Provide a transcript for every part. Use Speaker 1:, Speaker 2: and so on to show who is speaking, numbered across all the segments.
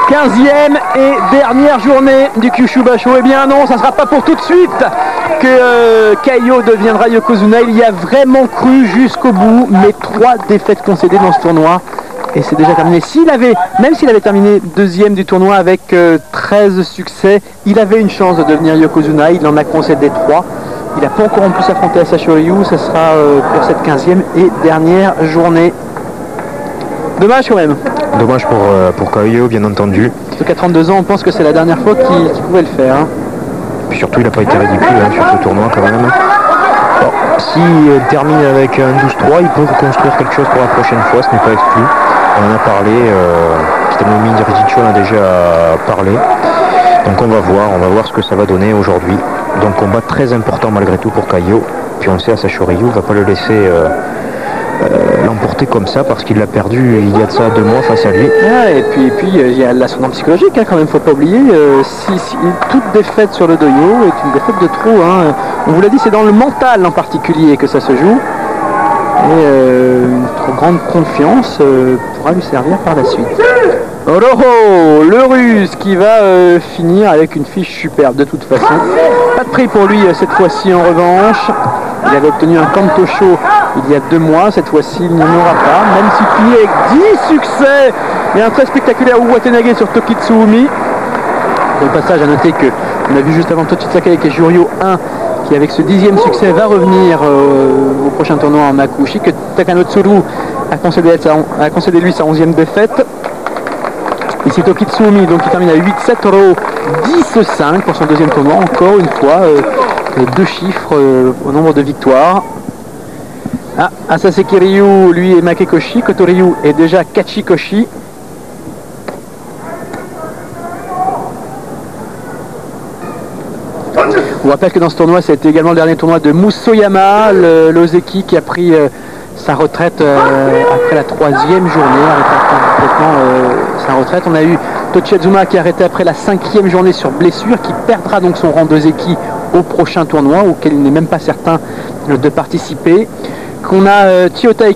Speaker 1: 15e et dernière journée du Kyushu Basho. Eh bien non, ça ne sera pas pour tout de suite que Kaiyo deviendra Yokozuna. Il y a vraiment cru jusqu'au bout, mais 3 défaites concédées dans ce tournoi. Et c'est déjà terminé. Même s'il avait terminé deuxième du tournoi avec 13 succès, il avait une chance de devenir Yokozuna. Il en a concédé 3. Il n'a pas encore en plus affronté Asashio Ryu. Ça sera pour cette 15e et dernière journée. Dommage quand même.
Speaker 2: Dommage pour Kaiyo, bien entendu.
Speaker 1: Parce qu'à 32 ans, on pense que c'est la dernière fois qu'il pouvait le faire. Hein.
Speaker 2: Puis surtout, il n'a pas été ridicule sur ce tournoi quand même. Bon, s'il termine avec un 12-3, il peut reconstruire quelque chose pour la prochaine fois, ce n'est pas exclu. On en a parlé, Kitanumi Rizichi en a déjà parlé. Donc on va voir ce que ça va donner aujourd'hui. Donc combat très important malgré tout pour Kaiyo. Puis on sait, Asashio Ryu ne va pas le laisser l'emporter comme ça parce qu'il l'a perdu il y a de ça 2 mois face à lui.
Speaker 1: Ouais, et puis il y a l'ascendant psychologique quand même, faut pas oublier. Toute défaite sur le doyo est une défaite de trop. Hein. On vous l'a dit, c'est dans le mental en particulier que ça se joue. Et une trop grande confiance pourra lui servir par la suite. Oroho, le russe qui va finir avec une fiche superbe de toute façon. Pas de prix pour lui cette fois-ci en revanche. Il avait obtenu un Kantosho il y a 2 mois. Cette fois-ci, il n'y en aura pas. Même s'il finit avec 10 succès. Et un très spectaculaire Uwatenage sur Tokitsuumi. Au passage, à noter qu'on a vu juste avant Tochitsaka avec Juryo 1 qui, avec ce 10e succès, va revenir au prochain tournoi en Akushi. Que Takanotsuru a concédé lui sa 11e défaite. Ici Tokitsuumi, donc il termine à 8-7 euros, 10-5 pour son 2e tournoi. Encore une fois, 2 chiffres au nombre de victoires. Asaseki Ryu, lui, est Makekoshi. Kotoryu est déjà Kachikoshi. On rappelle que dans ce tournoi, c'était également le dernier tournoi de Musoyama, l'Ozeki qui a pris sa retraite après la 3e journée, complètement sa retraite. On a eu Tochizuma qui a arrêté après la 5e journée sur blessure, qui perdra donc son rang d'Ozeki au prochain tournoi, auquel il n'est même pas certain de participer. Qu'on a Chiyotai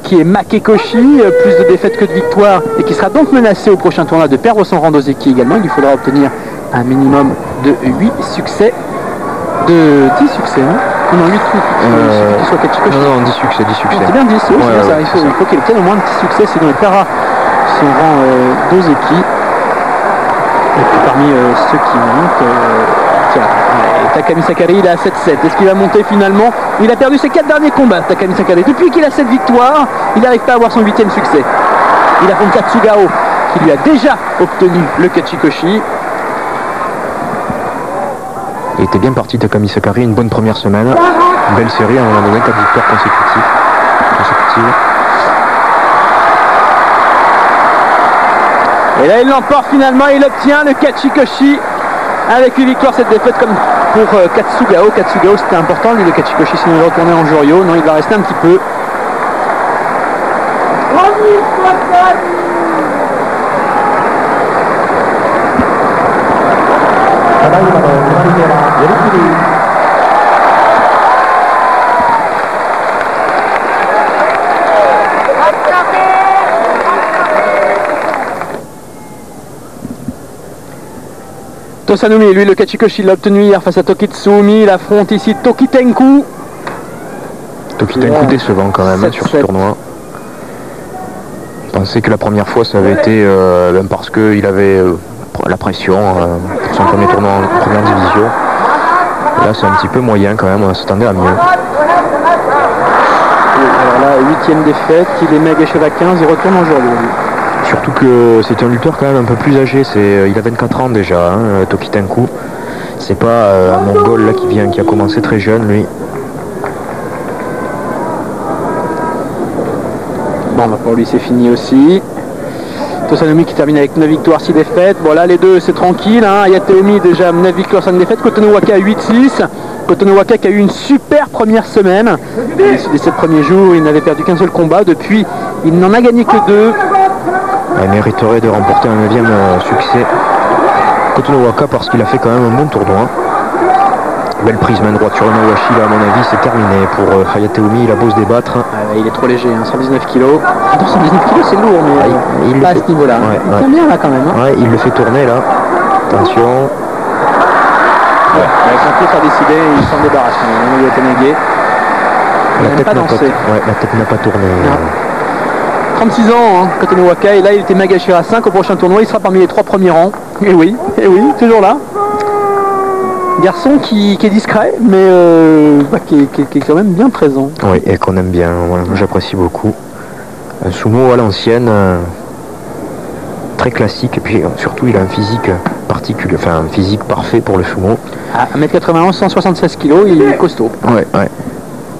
Speaker 1: qui est Makekoshi, plus de défaites que de victoires, et qui sera donc menacé au prochain tournoi de perdre son rang d'Ozeki également. Il lui faudra obtenir un minimum de 8 succès. De 10 succès, hein. Non, 8 qu'il soit Kachikoshi.
Speaker 2: Non, 10 succès.
Speaker 1: C'est bien 10, oui,
Speaker 2: ouais,
Speaker 1: ça. Il faut qu'il obtienne au moins 10 succès, sinon il perdra son rang d'Ozeki. Et puis parmi ceux qui montent, Takami Sakari, il est à 7-7. Est-ce qu'il va monter finalement? Il a perdu ses 4 derniers combats, Takami Sakari. Depuis qu'il a 7 victoires, il n'arrive pas à avoir son 8e succès. Il affronte Katsugao, qui lui a déjà obtenu le Kachikoshi.
Speaker 2: Il était bien parti Takami Sakari, une bonne première semaine, une belle série, on a donné 4 victoires consécutives.
Speaker 1: Et là il l'emporte finalement, il obtient le Kachikoshi avec 8 victoires, cette défaite comme pour Katsugao. Katsugao c'était important, lui le Kachikoshi, sinon il retournait en Juryo. Non, il va rester un petit peu. Tosanumi, lui le Kachikoshi l'a obtenu hier face à Tokitsuumi. Il affronte ici Tokitenku.
Speaker 2: Tokitenku décevant quand même sur ce tournoi. Je pensais que la première fois ça avait été même parce qu'il avait la pression pour son premier tournoi en première division. Là c'est un petit peu moyen quand même, on s'attendait à mieux.
Speaker 1: Alors là, 8e défaite, il est Megasheva à 15, il retourne en Juryo.
Speaker 2: Surtout que c'est un lutteur quand même un peu plus âgé, il a 24 ans déjà, Tokitenku. C'est pas un Mongol là qui a commencé très jeune lui.
Speaker 1: Bon bah pour lui c'est fini aussi. Tosanumi qui termine avec 9 victoires, 6 défaites. Bon là les deux c'est tranquille, hein. Ayateomi déjà 9 victoires, 5 défaites. Kotonowaka 8-6. Kotonowaka qui a eu une super première semaine. Les 7 premiers jours il n'avait perdu qu'un seul combat. Depuis il n'en a gagné que 2.
Speaker 2: Il mériterait de remporter un 9e succès Kotonowaka parce qu'il a fait quand même un bon tournoi. Belle prise main droite sur le Nawashi, là à mon avis c'est terminé pour Hayateomi, il a beau se débattre.
Speaker 1: Il est trop léger, hein, 119 kg. 119 kg c'est lourd, mais
Speaker 2: il
Speaker 1: pas à ce niveau-là. Il tient bien là quand même. Hein.
Speaker 2: Ouais, il le fait tourner là. Attention.
Speaker 1: Avec son coup ça a décidé, il s'en débarrasse quand même. Il a été négué.
Speaker 2: La tête n'a pas tourné.
Speaker 1: 36 ans, hein, Koto Wakai, et là il était Magashira 5 au prochain tournoi, il sera parmi les 3 premiers rangs. Et oui, toujours là. Garçon qui est discret, mais qui est quand même bien présent.
Speaker 2: Oui, et qu'on aime bien, voilà, j'apprécie beaucoup. Un sumo à l'ancienne, très classique, et puis surtout il a un physique particulier, enfin un physique parfait pour le sumo.
Speaker 1: À 1m91, 176 kg, il est costaud.
Speaker 2: Ouais.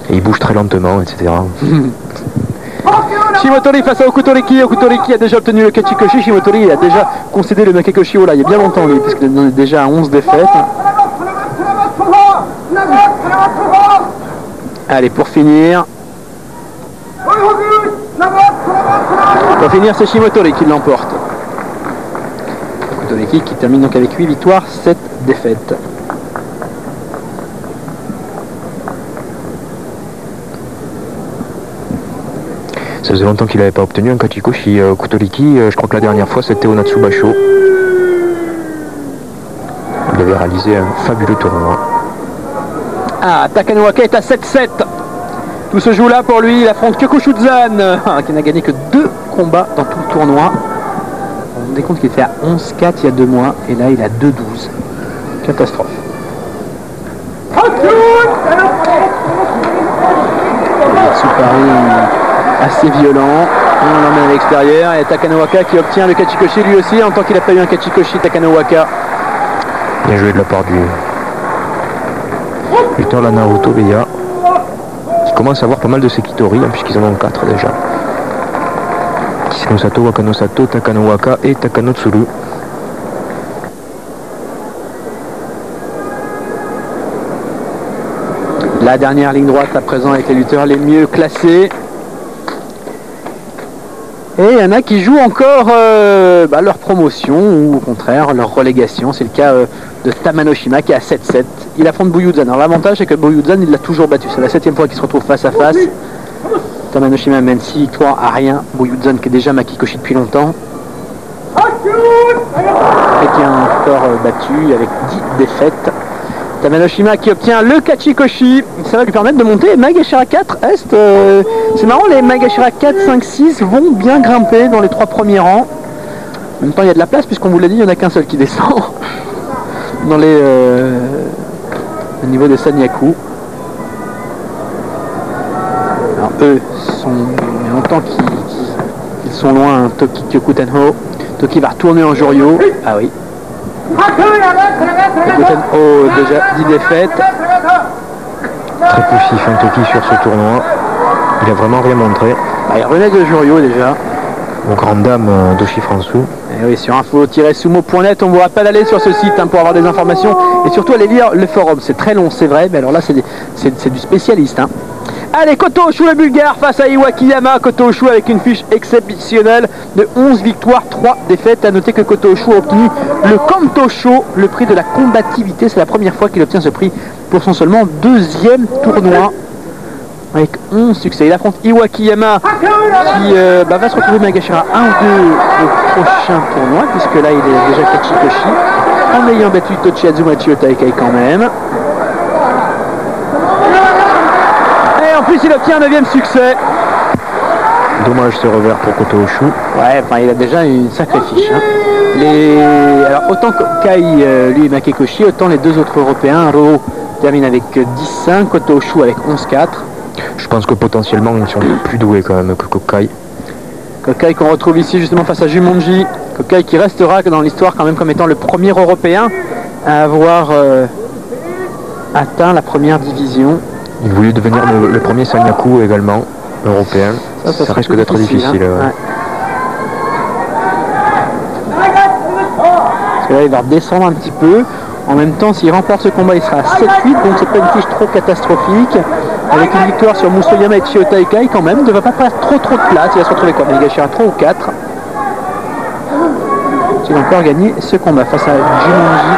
Speaker 2: Et il bouge très lentement, etc.
Speaker 1: Shimotori face à Okutoriki. Okutoriki a déjà obtenu le Kachikoshi. Shimotori a déjà concédé le Makekoshi là il y a bien longtemps lui, puisqu'il est déjà à 11 défaites. Allez, pour finir, c'est Shimotori qui l'emporte. Okutoriki qui termine donc avec 8 victoires, 7 défaites.
Speaker 2: Ça faisait longtemps qu'il n'avait pas obtenu un Kachikoshi. Okutoriki, je crois que la dernière fois c'était au Natsubasho. Il avait réalisé un fabuleux tournoi.
Speaker 1: Ah, Takanowaka est à 7-7. Tout se joue là pour lui. Il affronte Kyokushuzan, qui n'a gagné que 2 combats dans tout le tournoi. On se rend compte qu'il était à 11-4 il y a 2 mois. Et là, il a 2-12. Catastrophe. Sous Paris assez violent. On l'emmène à l'extérieur. Et Takanowaka qui obtient le Kachikoshi lui aussi. En tant qu'il n'a pas eu un Kachikoshi, Takanowaka.
Speaker 2: Bien joué de la part du lutteur la Naruto Beya, qui commence à avoir pas mal de Sekitori, hein, puisqu'ils en ont 4 déjà. Kisenosato, Wakanosato, Takanowaka et Takanotsuru.
Speaker 1: La dernière ligne droite à présent avec les lutteurs les mieux classés. Et il y en a qui jouent encore leur promotion ou au contraire leur relégation. C'est le cas de Tamanoshima qui est à 7-7. Il affronte Buyudzan. Alors l'avantage c'est que Buyudzan il l'a toujours battu. C'est la 7e fois qu'il se retrouve face à face. Tamanoshima mène 6 victoires à rien. Buyudzan qui est déjà Makikoshi depuis longtemps. Et qui a un score battu avec 10 défaites. Tamanoshima qui obtient le Kachikoshi, ça va lui permettre de monter. Magashira 4 Est, c'est marrant, les Magashira 4, 5, 6 vont bien grimper dans les 3 premiers rangs. En même temps il y a de la place puisqu'on vous l'a dit, il n'y en a qu'un seul qui descend dans les au niveau des Sanyaku. Alors eux sont il y a longtemps qu'ils sont loin, hein, Toki Kyokutenho. Toki va retourner en Joryo. Ah oui. Kyokutenho déjà 10 défaites.
Speaker 2: Très poussif un Toki sur ce tournoi. Il a vraiment rien montré.
Speaker 1: Il revenait de Joryo déjà.
Speaker 2: Aux grandes dames d'Oshifransu.
Speaker 1: Et oui, sur info-sumo.net, on vous rappelle d'aller sur ce site pour avoir des informations et surtout aller lire le forum. C'est très long, c'est vrai, mais alors là c'est du spécialiste. Hein. Allez, Koto Oshu le Bulgare face à Iwakiyama. Koto Oshu avec une fiche exceptionnelle de 11 victoires, 3 défaites. À noter que Koto Oshu a obtenu le Kantosho, le prix de la combativité. C'est la première fois qu'il obtient ce prix pour son seulement 2e tournoi. Avec 11 succès. Il affronte Iwakiyama qui va se retrouver Magashira 1 ou 2 au prochain tournoi, puisque là il est déjà Kachikoshi, en ayant battu Tochi Azumachi Otaikai quand même. Et en plus il obtient un 9e succès.
Speaker 2: Dommage ce revers pour Koto Oshu.
Speaker 1: Ouais, enfin il a déjà une sacrée fiche. Hein. Alors autant Kai lui est Makekoshi, autant les 2 autres européens, Roo termine avec 10-5, Koto Oshu avec 11-4.
Speaker 2: Je pense que potentiellement ils sont plus doués quand même que Kokai.
Speaker 1: Kokai qu'on retrouve ici justement face à Jumonji. Kokai qui restera dans l'histoire quand même comme étant le premier européen à avoir atteint la première division.
Speaker 2: Il voulait devenir le premier Sanyaku également, européen. Ça risque d'être difficile.
Speaker 1: Hein. Parce que là il va redescendre un petit peu. En même temps, s'il remporte ce combat, il sera à 7-8, donc c'est pas une fiche trop catastrophique. Avec une victoire sur Musoyama et Chiotaikai quand même, il ne va pas perdre trop de place. Il va se retrouver quoi, Magashira 3 ou 4. Il va encore gagner ce combat face à Jumonji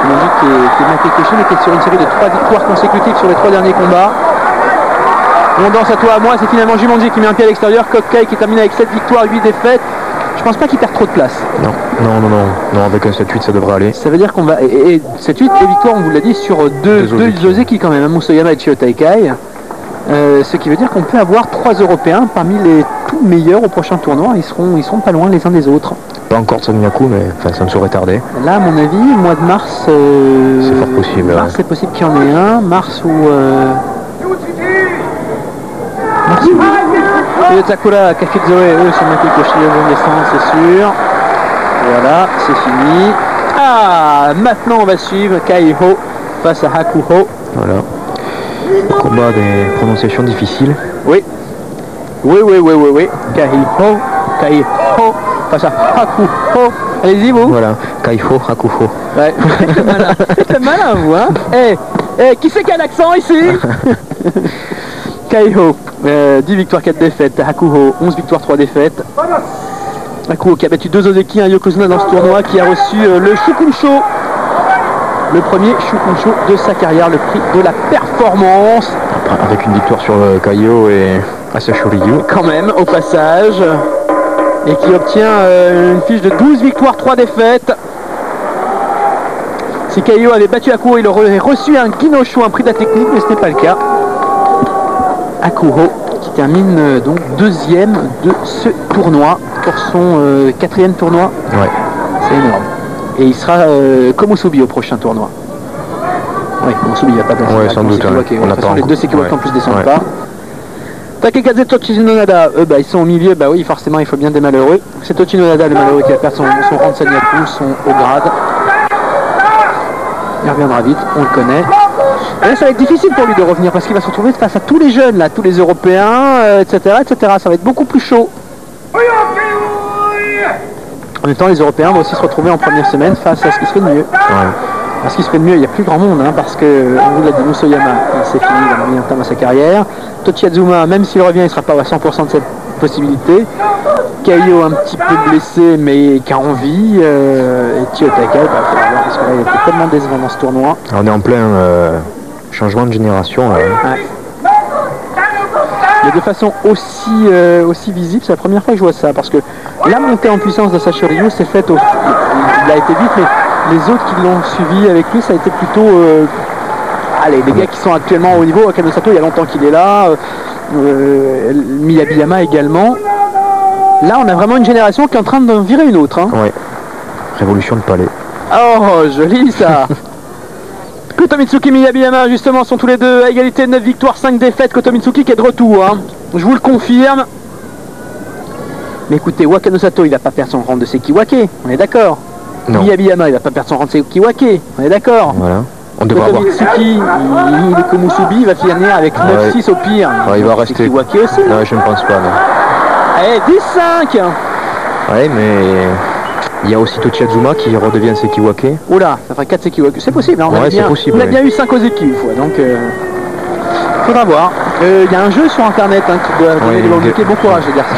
Speaker 1: Jumanji qui est Makekoshi, mais qui est sur une série de 3 victoires consécutives sur les 3 derniers combats. On danse à toi à moi, c'est finalement Jumanji qui met un pied à l'extérieur. Kokkei qui termine avec 7 victoires, 8 défaites. Je pense pas qu'il perd trop de place.
Speaker 2: Non, avec un 7-8 ça devrait aller.
Speaker 1: Ça veut dire qu'on va... Et 7-8 et victoire, on vous l'a dit, sur deux Ozeki quand même, Musoyama et Chiyo Taikai. Ce qui veut dire qu'on peut avoir 3 Européens parmi les tout meilleurs au prochain tournoi. Ils seront pas loin les uns des autres.
Speaker 2: Pas encore Sanyaku, mais ça ne saurait tarder.
Speaker 1: Là, à mon avis, mois de mars...
Speaker 2: c'est fort possible.
Speaker 1: Mars, c'est possible qu'il y en ait un. Mars ou... Takura, Kakizoe, eux sont Makekoshi, ils vont descendre, c'est sûr. Voilà, c'est fini. Ah, maintenant on va suivre Kaiho face à Hakuho.
Speaker 2: Voilà. Combat des prononciations difficiles.
Speaker 1: Oui. Kaiho face à Hakuho. Allez-y vous.
Speaker 2: Voilà, Kaiho, Hakuho.
Speaker 1: Ouais, c'est malin vous, hein. Qui c'est qui a l'accent ici? Kaiho, 10 victoires, 4 défaites. Hakuho, 11 victoires, 3 défaites. Hakuho qui a battu 2 Ozeki, un Yokozuna dans ce tournoi, qui a reçu le Shukunsho. Le premier Shukunsho de sa carrière, le prix de la performance.
Speaker 2: Avec une victoire sur Kaiho et Asashoryu.
Speaker 1: Quand même, au passage. Et qui obtient une fiche de 12 victoires, 3 défaites. Si Kaiho avait battu Hakuho, il aurait reçu un Ginosho, un prix de la technique, mais ce n'est pas le cas. Hakuho qui termine donc 2e de ce tournoi pour son 4e tournoi.
Speaker 2: Ouais.
Speaker 1: C'est énorme. Et il sera Komusubi au prochain tournoi. Oui, Komusubi il va pas passer.
Speaker 2: Ouais, sans doute.
Speaker 1: On attend les 2 Sekiwaki en plus descendent pas. Takekaze Tochinonada, ils sont au milieu, bah oui, forcément il faut bien des malheureux. C'est Tochinonada le malheureux qui va perdre son rang de Sanyaku, son haut grade. Il reviendra vite, on le connaît. Et là, ça va être difficile pour lui de revenir parce qu'il va se retrouver face à tous les jeunes, là, tous les Européens, etc., etc. Ça va être beaucoup plus chaud. En même temps, les Européens vont aussi se retrouver en première semaine face à ce qui se fait de mieux.
Speaker 2: Ouais.
Speaker 1: À ce qui se fait de mieux, il n'y a plus grand monde, hein, parce que, on vous l'a dit, Musoyama, c'est fini, il a mis un terme à sa carrière. Tochiazuma, même s'il revient, il ne sera pas à 100% de cette possibilité. Kaiho, un petit peu blessé, mais qui a envie. Et Chiyo Taikai, il faut voir, parce que là, il était tellement décevant dans ce tournoi.
Speaker 2: On est en plein changement de génération.
Speaker 1: Ouais. Mais de façon aussi visible, c'est la première fois que je vois ça, parce que la montée en puissance de Sashoryu s'est faite il a été vite, mais les autres qui l'ont suivi avec lui, ça a été plutôt les gars qui sont actuellement au niveau. Wakano Sato, il y a longtemps qu'il est là, Miyabiyama également. Là, on a vraiment une génération qui est en train de virer une autre. Hein.
Speaker 2: Ouais. Révolution de palais.
Speaker 1: Oh, joli ça. Kotomitsuki et Miyabiyama, justement, sont tous les deux à égalité, 9 victoires, 5 défaites. Kotomitsuki qui est de retour, hein. Je vous le confirme. Mais écoutez, Wakano Sato, il va pas perdre son rang de Sekiwake, on est d'accord. Miyabiyama, il va pas perdre son rang de Sekiwake, on est d'accord.
Speaker 2: Voilà. On devrait avoir.
Speaker 1: Kotomitsuki, il est Komusubi, il va finir avec 9-6 au pire.
Speaker 2: Ouais, il va rester.
Speaker 1: Sekiwake aussi.
Speaker 2: Non, je ne pense pas. Mais...
Speaker 1: Allez, 10-5.
Speaker 2: Ouais, mais... Il y a aussi Tochiazuma qui redevient Sekiwake.
Speaker 1: Oula, ça ferait 4 Sekiwake. C'est possible, hein, on a bien eu 5 Ozeki une fois, donc faudra voir. Il y a un jeu sur internet qui doit donner des bons Ozeki. Bon courage les garçons.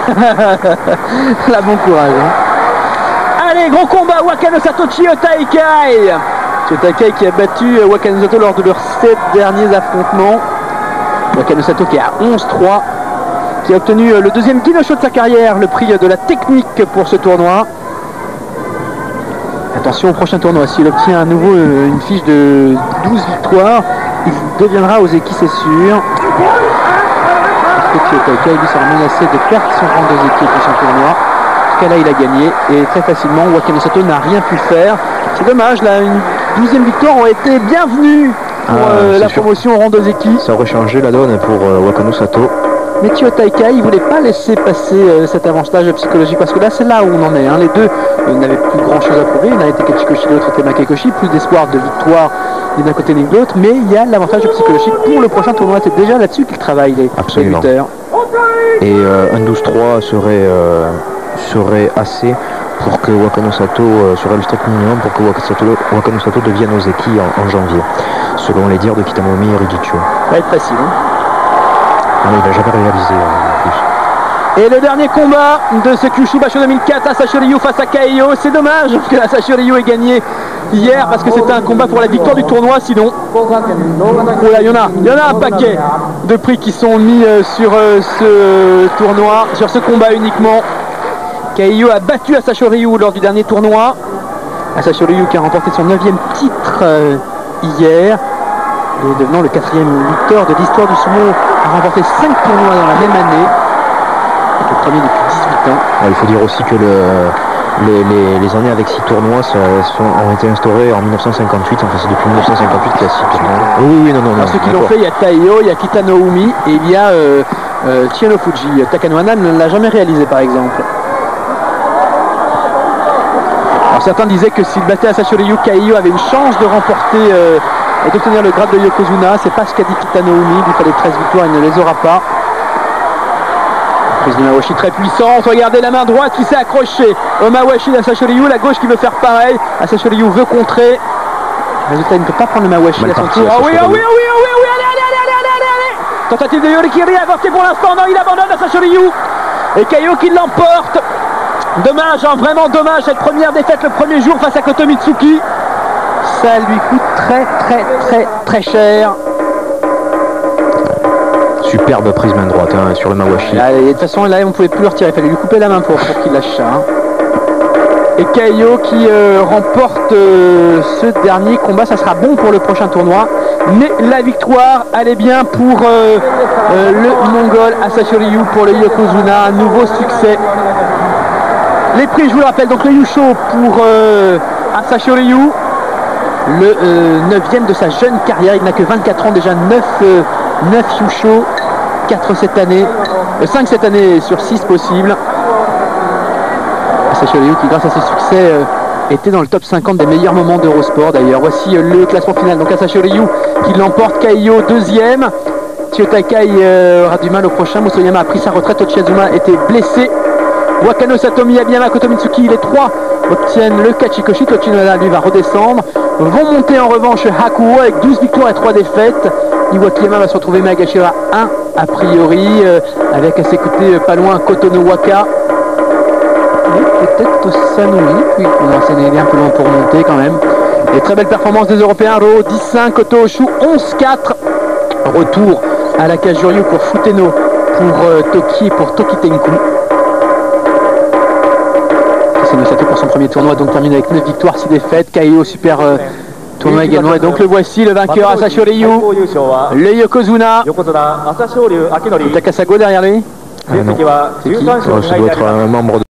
Speaker 1: Hein. Là, bon courage. Hein. Allez, gros combat, Wakano Sato, Chiyo Taikai. Chiyo Taikai qui a battu Wakano Sato lors de leurs 7 derniers affrontements. Wakano Sato qui est à 11-3. Qui a obtenu le 2e Ginosho de sa carrière, le prix de la technique pour ce tournoi. Attention au prochain tournoi, s'il obtient à nouveau une fiche de 12 victoires, il deviendra Ozeki, c'est sûr. Chiyo Taikai, lui, sera menacé de perdre son rang d'Ozeki au prochain tournoi. Jusqu'à là, il a gagné et très facilement, Wakano Sato n'a rien pu faire. C'est dommage, là, une 12e victoire aurait été bienvenue pour la promotion au rang d'Ozeki.
Speaker 2: Ça aurait changé la donne pour Wakano Sato.
Speaker 1: Mais Chiyo Taikai, il ne voulait pas laisser passer cet avantage psychologique parce que là c'est là où on en est. Hein. Les deux n'avaient plus grand chose à prouver. L'un était Kachikoshi, l'autre était Makekoshi. Plus d'espoir de victoire ni d'un côté ni de l'autre. Mais il y a l'avantage psychologique pour le prochain tournoi. C'est déjà là-dessus qu'ils travaillent, les lutteurs.
Speaker 2: Et un 12-3 serait assez pour que Wakano Sato serait le strict minimum pour que Wakano Sato devienne Ozeki en janvier. Selon les dires de Kitamomi et Rigicho.
Speaker 1: Ça va être facile. Hein.
Speaker 2: Non, il va jamais réaliser en plus.
Speaker 1: Et le dernier combat de ce Kyushu Basho 2004, Asashoryu face à Kaiho. C'est dommage que Asashoryu ait gagné hier parce que c'était un combat pour la victoire du tournoi. Sinon, oh là, il y en a un paquet de prix qui sont mis sur ce tournoi, sur ce combat uniquement. Kaiyo a battu Asashi Ryu lors du dernier tournoi. Asashi Ryu qui a remporté son 9e titre hier et devenant le 4e lutteur de l'histoire du sumo, a remporté 5 tournois dans la même année. Le premier depuis 18 ans.
Speaker 2: Il faut dire aussi que les années avec 6 tournois ont été instaurées en 1958. Enfin, c'est depuis 1958 qu'il y a 6 tournois. Oui, non.
Speaker 1: Alors, ceux qui l'ont fait, il y a Taiyo, il y a Kitano Umi et il y a Chieno Fuji. Takanohana ne l'a jamais réalisé par exemple. Alors, certains disaient que s'il battait Asashi Ryu, Kaiyo avait une chance de remporter et d'obtenir le grade de Yokozuna. C'est pas ce qu'a dit Kitano Umi. Il fallait 13 victoires, il ne les aura pas. Prise de Mawashi très puissante, regardez la main droite qui s'est accrochée au Mawashi d'Asashi Ryu, la gauche qui veut faire pareil, Asashi Ryu veut contrer, résultat il ne peut pas prendre le Mawashi à son tour. Ah oui, allez, tentative de Yorikiri avortée pour l'instant, non, il abandonne Asashi Ryu, et Kaiyo qui l'emporte. Dommage, hein, vraiment dommage, cette première défaite le premier jour face à Koto Mitsuki, ça lui coûte très cher.
Speaker 2: Superbe prise main droite sur le Mawashi.
Speaker 1: De toute façon, là, on ne pouvait plus le retirer. Il fallait lui couper la main pour qu'il lâche ça. Et Kaiyo qui remporte ce dernier combat. Ça sera bon pour le prochain tournoi. Mais la victoire, elle est bien pour le Mongol Asashi Ryu pour le Yokozuna. Un nouveau succès. Les prix, je vous le rappelle, donc le Yusho pour Asashi Ryu. Le 9e de sa jeune carrière. Il n'a que 24 ans déjà. 9 Yusho, 4 cette année, 5 cette année sur 6 possibles. Asashi Ryu qui grâce à ses succès était dans le top 50 des meilleurs moments d'Eurosport d'ailleurs. Voici le classement final. Donc Asashi Ryu qui l'emporte, Kaiyo 2e. Chiyotakai aura du mal au prochain. Musoyama a pris sa retraite, Ochiyazuma était blessé. Wakano Satomi, Abiyama, Koto Mitsuki, les 3 obtiennent le Kachikoshi. Tochinoda lui va redescendre. Vont monter en revanche Hakuo avec 12 victoires et 3 défaites. Iwakiyama va se retrouver Magashira 1 a priori, avec à ses côtés pas loin Kotonowaka. Et peut-être Tosanui, puis il est un peu loin pour monter quand même. Et très belle performance des Européens, Ro 10-5, Koto Oshu 11-4. Retour à la cage Juryu pour Futeno, pour Toki et pour Tokitenku. C'est Nosato pour son premier tournoi, donc termine avec 9 victoires, 6 défaites. Kaiyo super tournoi également, et donc le voici, le vainqueur Asashi Ryu, le Yokozuna. Takasago derrière lui.
Speaker 2: Ah non. Ça doit être un membre de